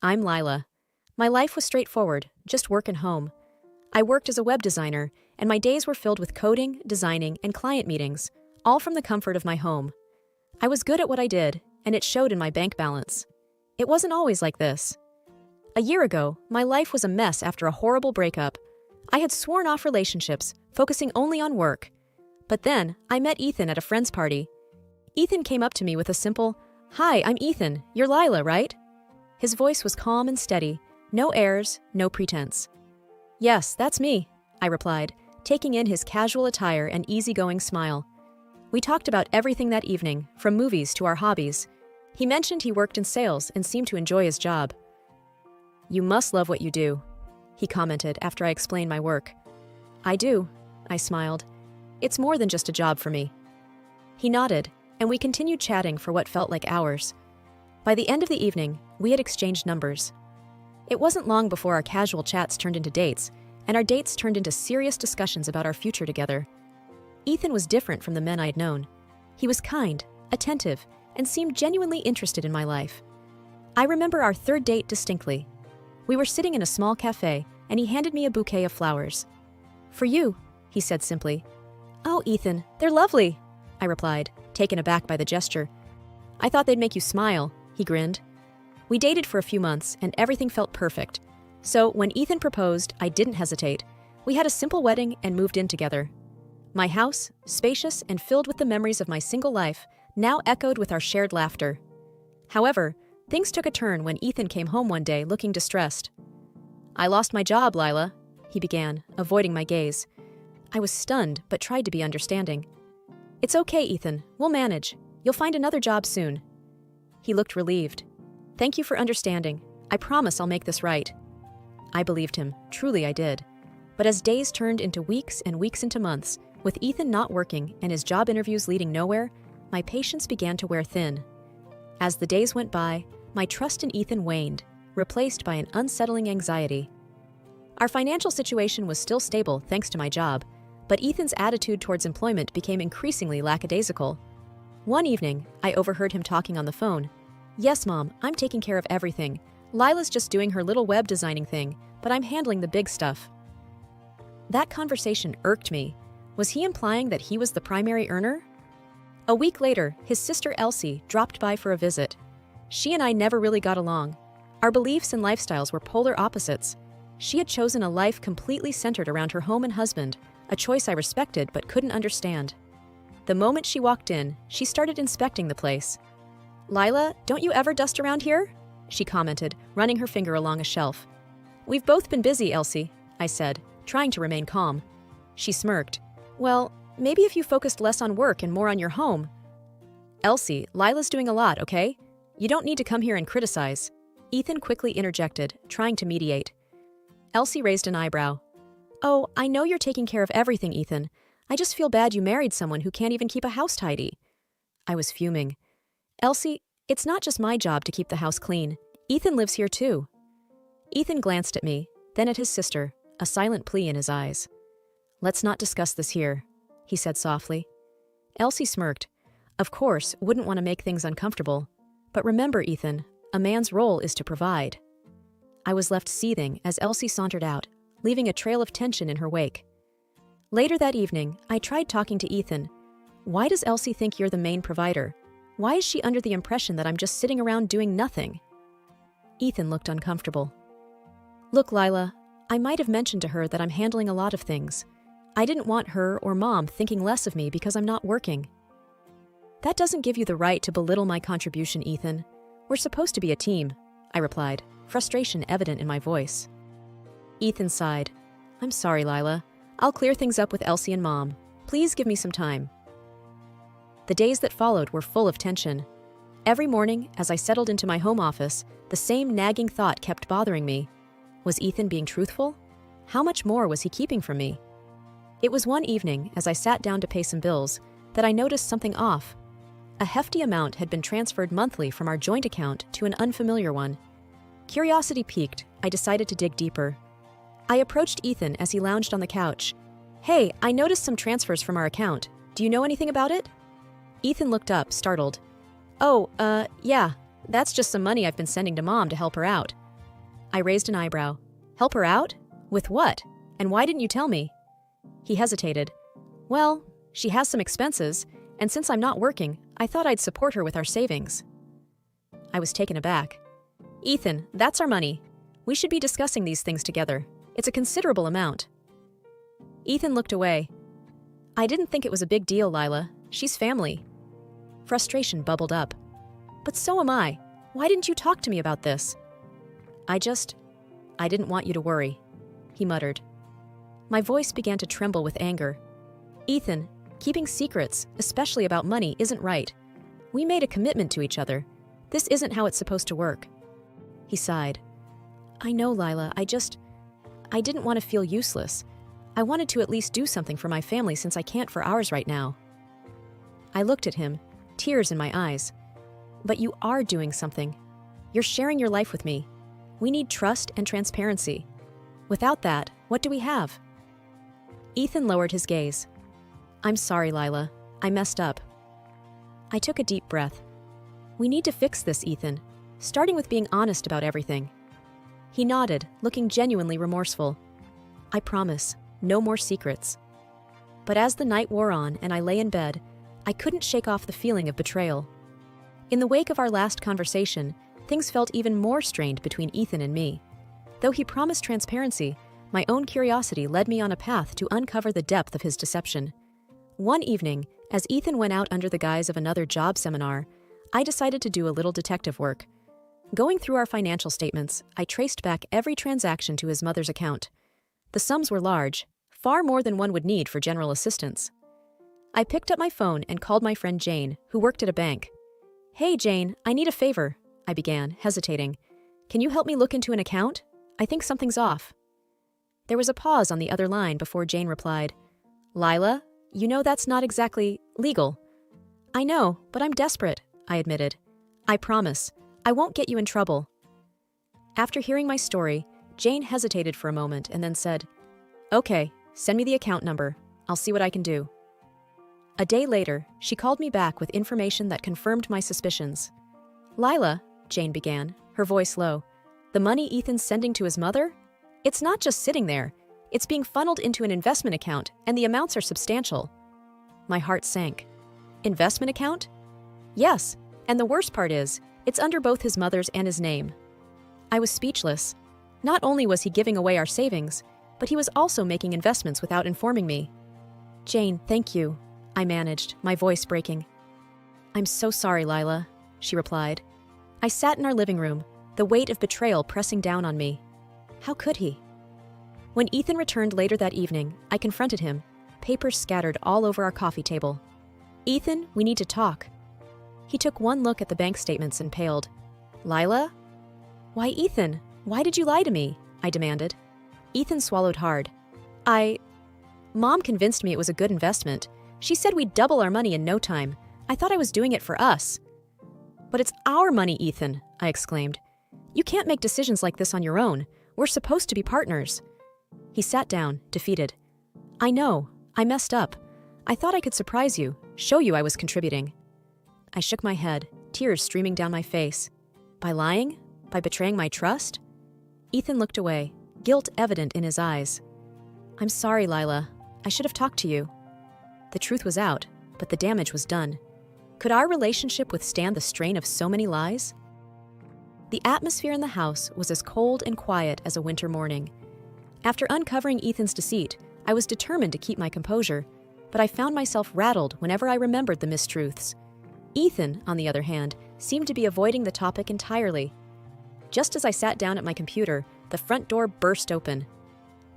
I'm Lila. My life was straightforward, just work and home. I worked as a web designer, and my days were filled with coding, designing, and client meetings, all from the comfort of my home. I was good at what I did, and it showed in my bank balance. It wasn't always like this. A year ago, my life was a mess after a horrible breakup. I had sworn off relationships, focusing only on work. But then, I met Ethan at a friend's party. Ethan came up to me with a simple, "Hi, I'm Ethan. You're Lila, right?" His voice was calm and steady, no airs, no pretense. "Yes, that's me," I replied, taking in his casual attire and easygoing smile. We talked about everything that evening, from movies to our hobbies. He mentioned he worked in sales and seemed to enjoy his job. "You must love what you do," he commented after I explained my work. "I do," I smiled. "It's more than just a job for me." He nodded, and we continued chatting for what felt like hours. By the end of the evening, we had exchanged numbers. It wasn't long before our casual chats turned into dates, and our dates turned into serious discussions about our future together. Ethan was different from the men I'd known. He was kind, attentive, and seemed genuinely interested in my life. I remember our third date distinctly. We were sitting in a small cafe, and he handed me a bouquet of flowers. "For you," he said simply. "Oh, Ethan, they're lovely," I replied, taken aback by the gesture. "I thought they'd make you smile," he grinned. We dated for a few months, and everything felt perfect. So when Ethan proposed, I didn't hesitate. We had a simple wedding and moved in together. My house, spacious and filled with the memories of my single life, now echoed with our shared laughter. However, things took a turn when Ethan came home one day looking distressed. "I lost my job, Lila," he began, avoiding my gaze. I was stunned, but tried to be understanding. "It's okay, Ethan. We'll manage. You'll find another job soon." He looked relieved. "Thank you for understanding. I promise I'll make this right." I believed him. Truly I did. But as days turned into weeks and weeks into months, with Ethan not working and his job interviews leading nowhere, my patience began to wear thin. As the days went by, my trust in Ethan waned, replaced by an unsettling anxiety. Our financial situation was still stable thanks to my job, but Ethan's attitude towards employment became increasingly lackadaisical. One evening, I overheard him talking on the phone. "Yes, Mom, I'm taking care of everything. Lila's just doing her little web designing thing, but I'm handling the big stuff." That conversation irked me. Was he implying that he was the primary earner? A week later, his sister Elsie dropped by for a visit. She and I never really got along. Our beliefs and lifestyles were polar opposites. She had chosen a life completely centered around her home and husband, a choice I respected but couldn't understand. The moment she walked in, she started inspecting the place. "Lila, don't you ever dust around here?" she commented, running her finger along a shelf. "We've both been busy, Elsie," I said, trying to remain calm. She smirked. "Well, maybe if you focused less on work and more on your home." "Elsie, Lila's doing a lot, okay? You don't need to come here and criticize." Ethan quickly interjected, trying to mediate. Elsie raised an eyebrow. "Oh, I know you're taking care of everything, Ethan. I just feel bad you married someone who can't even keep a house tidy." I was fuming. "Elsie, it's not just my job to keep the house clean. Ethan lives here too." Ethan glanced at me, then at his sister, a silent plea in his eyes. "Let's not discuss this here," he said softly. Elsie smirked. Of course, wouldn't want to make things uncomfortable. But remember, Ethan, a man's role is to provide. I was left seething as Elsie sauntered out, leaving a trail of tension in her wake. Later that evening, I tried talking to Ethan. "Why does Elsie think you're the main provider? Why is she under the impression that I'm just sitting around doing nothing?" Ethan looked uncomfortable. "Look, Lila, I might have mentioned to her that I'm handling a lot of things. I didn't want her or Mom thinking less of me because I'm not working." "That doesn't give you the right to belittle my contribution, Ethan. We're supposed to be a team," I replied, frustration evident in my voice. Ethan sighed. "I'm sorry, Lila. I'll clear things up with Elsie and Mom. Please give me some time." The days that followed were full of tension. Every morning, as I settled into my home office, the same nagging thought kept bothering me. Was Ethan being truthful? How much more was he keeping from me? It was one evening, as I sat down to pay some bills, that I noticed something off. A hefty amount had been transferred monthly from our joint account to an unfamiliar one. Curiosity piqued, I decided to dig deeper. I approached Ethan as he lounged on the couch. "Hey, I noticed some transfers from our account. Do you know anything about it?" Ethan looked up, startled. "Oh, yeah, that's just some money I've been sending to Mom to help her out. I raised an eyebrow. Help her out? With what? And why didn't you tell me? He hesitated. Well, she has some expenses, and since I'm not working, I thought I'd support her with our savings. I was taken aback. Ethan, that's our money. We should be discussing these things together. It's a considerable amount. Ethan looked away. I didn't think it was a big deal, Lila. She's family. Frustration bubbled up. But so am I. Why didn't you talk to me about this? I didn't want you to worry, he muttered. My voice began to tremble with anger. Ethan, keeping secrets, especially about money, isn't right. We made a commitment to each other. This isn't how it's supposed to work. He sighed. I know, Lila. I didn't want to feel useless. I wanted to at least do something for my family since I can't for ours right now. I looked at him, tears in my eyes. But you are doing something. You're sharing your life with me. We need trust and transparency. Without that, what do we have? Ethan lowered his gaze. I'm sorry, Lila. I messed up. I took a deep breath. We need to fix this, Ethan, starting with being honest about everything. He nodded, looking genuinely remorseful. I promise, no more secrets. But as the night wore on and I lay in bed, I couldn't shake off the feeling of betrayal. In the wake of our last conversation, things felt even more strained between Ethan and me. Though he promised transparency, my own curiosity led me on a path to uncover the depth of his deception. One evening, as Ethan went out under the guise of another job seminar, I decided to do a little detective work. Going through our financial statements, I traced back every transaction to his mother's account. The sums were large, far more than one would need for general assistance. I picked up my phone and called my friend Jane, who worked at a bank. Hey, Jane, I need a favor, I began, hesitating. Can you help me look into an account? I think something's off. There was a pause on the other line before Jane replied, Lila, you know that's not exactly legal. I know, but I'm desperate, I admitted. I promise, I won't get you in trouble. After hearing my story, Jane hesitated for a moment and then said, Okay, send me the account number. I'll see what I can do. A day later, she called me back with information that confirmed my suspicions. Lila, Jane began, her voice low, the money Ethan's sending to his mother? It's not just sitting there. It's being funneled into an investment account, and the amounts are substantial. My heart sank. Investment account? Yes, and the worst part is, it's under both his mother's and his name. I was speechless. Not only was he giving away our savings, but he was also making investments without informing me. Jane, thank you, I managed, my voice breaking. I'm so sorry, Lila, she replied. I sat in our living room, the weight of betrayal pressing down on me. How could he? When Ethan returned later that evening, I confronted him, papers scattered all over our coffee table. Ethan, we need to talk. He took one look at the bank statements and paled. Lila? Why, Ethan, why did you lie to me? I demanded. Ethan swallowed hard. Mom convinced me it was a good investment. She said we'd double our money in no time. I thought I was doing it for us. But it's our money, Ethan, I exclaimed. You can't make decisions like this on your own. We're supposed to be partners. He sat down, defeated. I know. I messed up. I thought I could surprise you, show you I was contributing. I shook my head, tears streaming down my face. By lying? By betraying my trust? Ethan looked away, guilt evident in his eyes. I'm sorry, Lila. I should have talked to you. The truth was out, but the damage was done. Could our relationship withstand the strain of so many lies? The atmosphere in the house was as cold and quiet as a winter morning. After uncovering Ethan's deceit, I was determined to keep my composure, but I found myself rattled whenever I remembered the mistruths. Ethan, on the other hand, seemed to be avoiding the topic entirely. Just as I sat down at my computer, the front door burst open.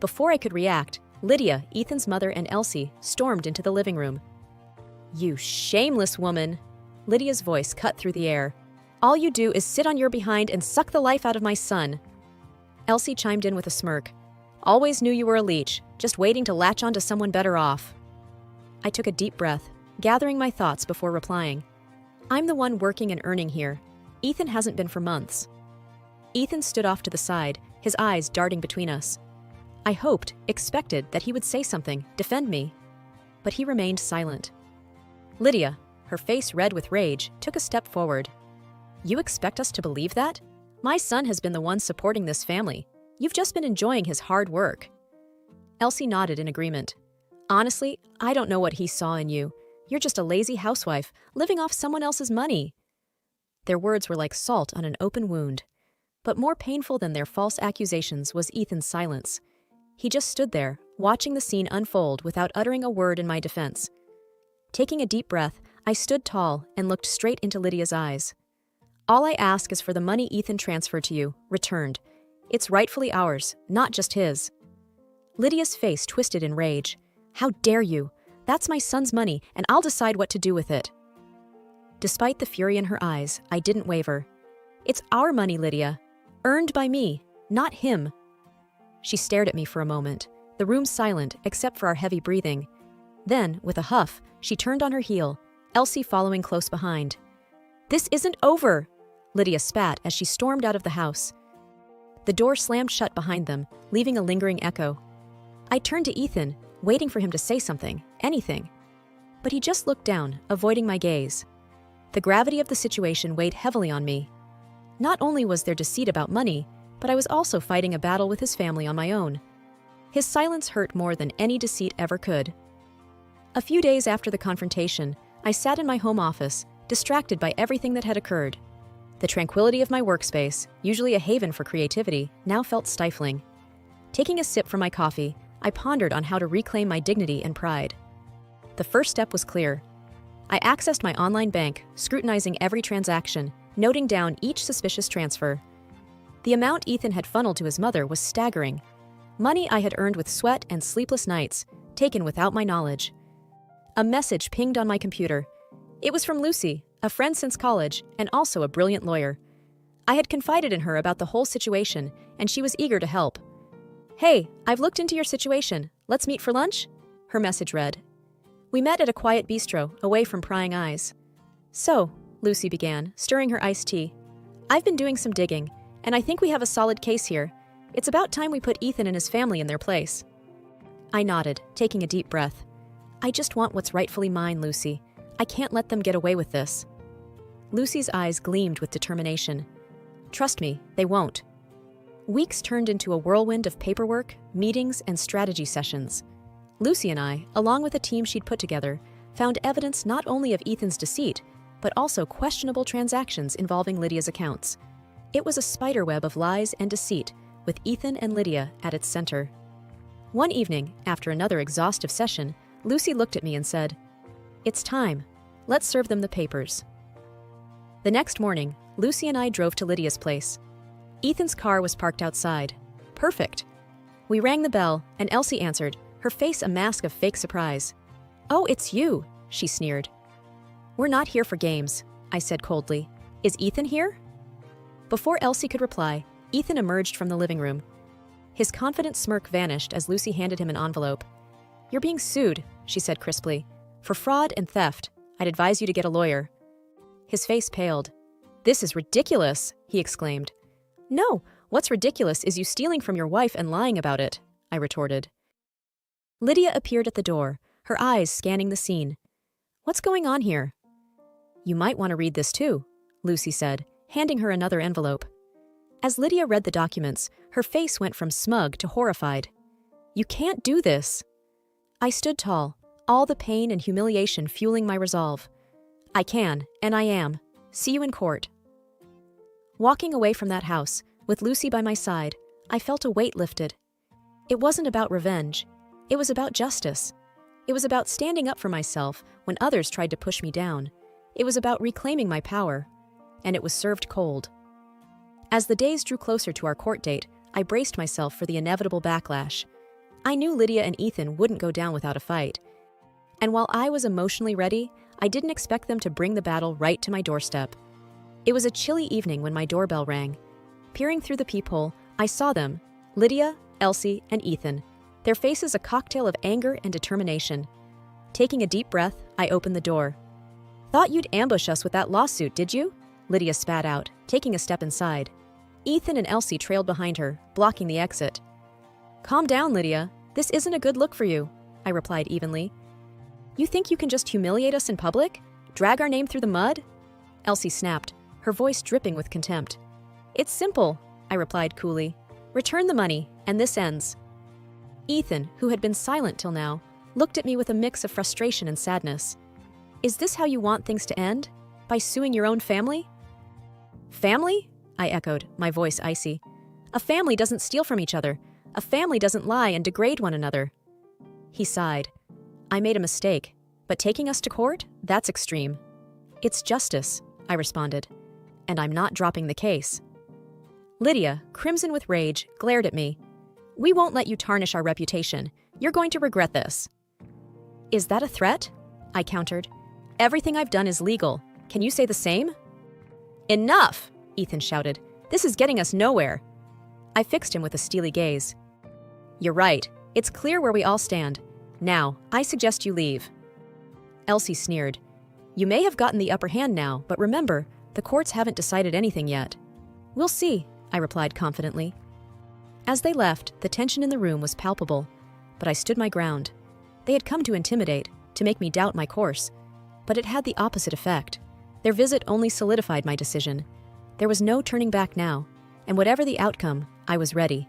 Before I could react, Lydia, Ethan's mother, and Elsie stormed into the living room. You shameless woman! Lydia's voice cut through the air. All you do is sit on your behind and suck the life out of my son. Elsie chimed in with a smirk. Always knew you were a leech, just waiting to latch onto someone better off. I took a deep breath, gathering my thoughts before replying. I'm the one working and earning here. Ethan hasn't been for months. Ethan stood off to the side, his eyes darting between us. I hoped, expected, that he would say something, defend me. But he remained silent. Lydia, her face red with rage, took a step forward. You expect us to believe that? My son has been the one supporting this family. You've just been enjoying his hard work. Elsie nodded in agreement. Honestly, I don't know what he saw in you. You're just a lazy housewife, living off someone else's money. Their words were like salt on an open wound. But more painful than their false accusations was Ethan's silence. He just stood there, watching the scene unfold without uttering a word in my defense. Taking a deep breath, I stood tall and looked straight into Lydia's eyes. All I ask is for the money Ethan transferred to you, returned. It's rightfully ours, not just his. Lydia's face twisted in rage. How dare you? That's my son's money, and I'll decide what to do with it. Despite the fury in her eyes, I didn't waver. It's our money, Lydia. Earned by me, not him. She stared at me for a moment, the room silent except for our heavy breathing. Then, with a huff, she turned on her heel, Elsie following close behind. This isn't over, Lydia spat as she stormed out of the house. The door slammed shut behind them, leaving a lingering echo. I turned to Ethan, waiting for him to say something, anything. But he just looked down, avoiding my gaze. The gravity of the situation weighed heavily on me. Not only was there deceit about money, but I was also fighting a battle with his family on my own. His silence hurt more than any deceit ever could. A few days after the confrontation, I sat in my home office, distracted by everything that had occurred. The tranquility of my workspace, usually a haven for creativity, now felt stifling. Taking a sip from my coffee, I pondered on how to reclaim my dignity and pride. The first step was clear. I accessed my online bank, scrutinizing every transaction, noting down each suspicious transfer. The amount Ethan had funneled to his mother was staggering. Money I had earned with sweat and sleepless nights, taken without my knowledge. A message pinged on my computer. It was from Lucy, a friend since college, and also a brilliant lawyer. I had confided in her about the whole situation, and she was eager to help. Hey, I've looked into your situation. Let's meet for lunch? Her message read. We met at a quiet bistro, away from prying eyes. So, Lucy began, stirring her iced tea. I've been doing some digging, and I think we have a solid case here. It's about time we put Ethan and his family in their place. I nodded, taking a deep breath. I just want what's rightfully mine, Lucy. I can't let them get away with this. Lucy's eyes gleamed with determination. Trust me, they won't. Weeks turned into a whirlwind of paperwork, meetings, and strategy sessions. Lucy and I, along with a team she'd put together, found evidence not only of Ethan's deceit, but also questionable transactions involving Lydia's accounts. It was a spiderweb of lies and deceit, with Ethan and Lydia at its center. One evening, after another exhaustive session, Lucy looked at me and said, It's time. Let's serve them the papers. The next morning, Lucy and I drove to Lydia's place. Ethan's car was parked outside. Perfect. We rang the bell, and Elsie answered, her face a mask of fake surprise. Oh, it's you, she sneered. We're not here for games, I said coldly. Is Ethan here? Before Elsie could reply, Ethan emerged from the living room. His confident smirk vanished as Lucy handed him an envelope. You're being sued, she said crisply. For fraud and theft. I'd advise you to get a lawyer. His face paled. This is ridiculous, he exclaimed. No, what's ridiculous is you stealing from your wife and lying about it, I retorted. Lydia appeared at the door, her eyes scanning the scene. What's going on here? You might want to read this too, Lucy said, handing her another envelope. As Lydia read the documents, her face went from smug to horrified. You can't do this. I stood tall, all the pain and humiliation fueling my resolve. I can, and I am. See you in court. Walking away from that house, with Lucy by my side, I felt a weight lifted. It wasn't about revenge. It was about justice. It was about standing up for myself when others tried to push me down. It was about reclaiming my power. And it was served cold. As the days drew closer to our court date, I braced myself for the inevitable backlash. I knew Lydia and Ethan wouldn't go down without a fight. And while I was emotionally ready, I didn't expect them to bring the battle right to my doorstep. It was a chilly evening when my doorbell rang. Peering through the peephole, I saw them, Lydia, Elsie, and Ethan, their faces a cocktail of anger and determination. Taking a deep breath, I opened the door. Thought you'd ambush us with that lawsuit, did you? Lydia spat out, taking a step inside. Ethan and Elsie trailed behind her, blocking the exit. Calm down, Lydia. This isn't a good look for you, I replied evenly. You think you can just humiliate us in public? Drag our name through the mud? Elsie snapped, her voice dripping with contempt. It's simple, I replied coolly. Return the money, and this ends. Ethan, who had been silent till now, looked at me with a mix of frustration and sadness. Is this how you want things to end? By suing your own family? Family? I echoed, my voice icy. A family doesn't steal from each other. A family doesn't lie and degrade one another. He sighed. I made a mistake, but taking us to court? That's extreme. It's justice, I responded, and I'm not dropping the case. Lydia, crimson with rage, glared at me. We won't let you tarnish our reputation. You're going to regret this. Is that a threat? I countered. Everything I've done is legal. Can you say the same? Enough, Ethan shouted. This is getting us nowhere. I fixed him with a steely gaze. You're right. It's clear where we all stand. Now, I suggest you leave. Elsie sneered. You may have gotten the upper hand now, but remember, the courts haven't decided anything yet. We'll see, I replied confidently. As they left, the tension in the room was palpable, but I stood my ground. They had come to intimidate, to make me doubt my course, but it had the opposite effect. Their visit only solidified my decision. There was no turning back now, and whatever the outcome, I was ready.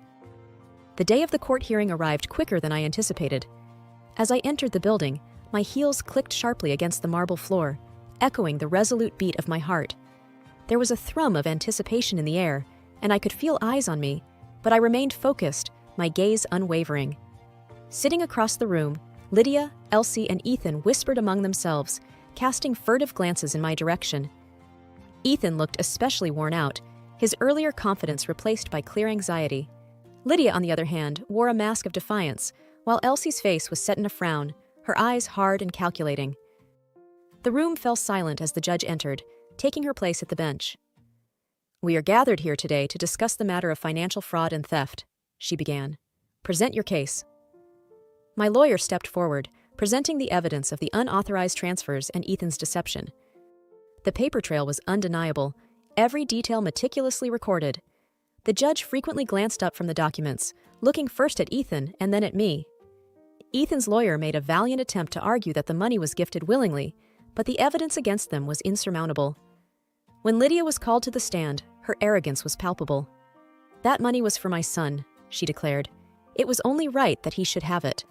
The day of the court hearing arrived quicker than I anticipated. As I entered the building, my heels clicked sharply against the marble floor, echoing the resolute beat of my heart. There was a thrum of anticipation in the air, and I could feel eyes on me, but I remained focused, my gaze unwavering. Sitting across the room, Lydia, Elsie, and Ethan whispered among themselves, casting furtive glances in my direction. Ethan looked especially worn out, his earlier confidence replaced by clear anxiety. Lydia, on the other hand, wore a mask of defiance, while Elsie's face was set in a frown, her eyes hard and calculating. The room fell silent as the judge entered, taking her place at the bench. We are gathered here today to discuss the matter of financial fraud and theft, she began. Present your case. My lawyer stepped forward, presenting the evidence of the unauthorized transfers and Ethan's deception. The paper trail was undeniable, every detail meticulously recorded. The judge frequently glanced up from the documents, looking first at Ethan and then at me. Ethan's lawyer made a valiant attempt to argue that the money was gifted willingly, but the evidence against them was insurmountable. When Lydia was called to the stand, her arrogance was palpable. That money was for my son, she declared. It was only right that he should have it.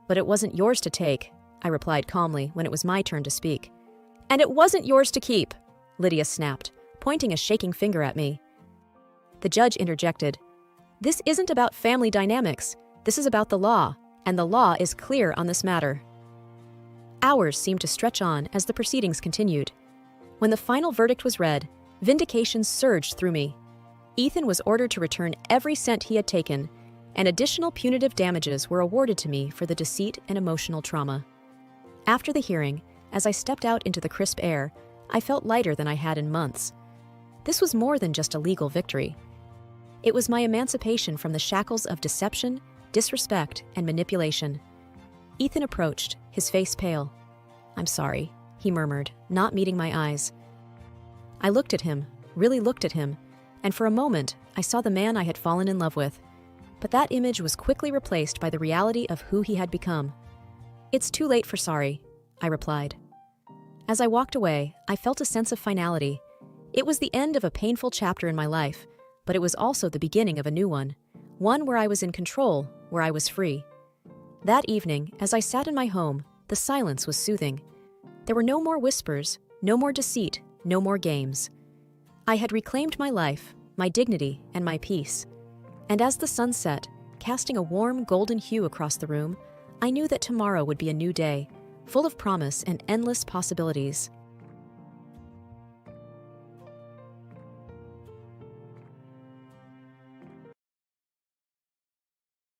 But it wasn't yours to take, I replied calmly when it was my turn to speak. And it wasn't yours to keep, Lydia snapped, pointing a shaking finger at me. The judge interjected. This isn't about family dynamics. This is about the law, and the law is clear on this matter. Hours seemed to stretch on as the proceedings continued. When the final verdict was read, vindication surged through me. Ethan was ordered to return every cent he had taken, and additional punitive damages were awarded to me for the deceit and emotional trauma. After the hearing, as I stepped out into the crisp air, I felt lighter than I had in months. This was more than just a legal victory. It was my emancipation from the shackles of deception, disrespect, and manipulation. Ethan approached, his face pale. I'm sorry, he murmured, not meeting my eyes. I looked at him, really looked at him, and for a moment I saw the man I had fallen in love with. But that image was quickly replaced by the reality of who he had become. It's too late for sorry, I replied. As I walked away, I felt a sense of finality. It was the end of a painful chapter in my life, but it was also the beginning of a new one where I was in control, where I was free. That evening, as I sat in my home, the silence was soothing. There were no more whispers, no more deceit, no more games. I had reclaimed my life, my dignity, and my peace. And as the sun set, casting a warm golden hue across the room, I knew that tomorrow would be a new day, full of promise and endless possibilities.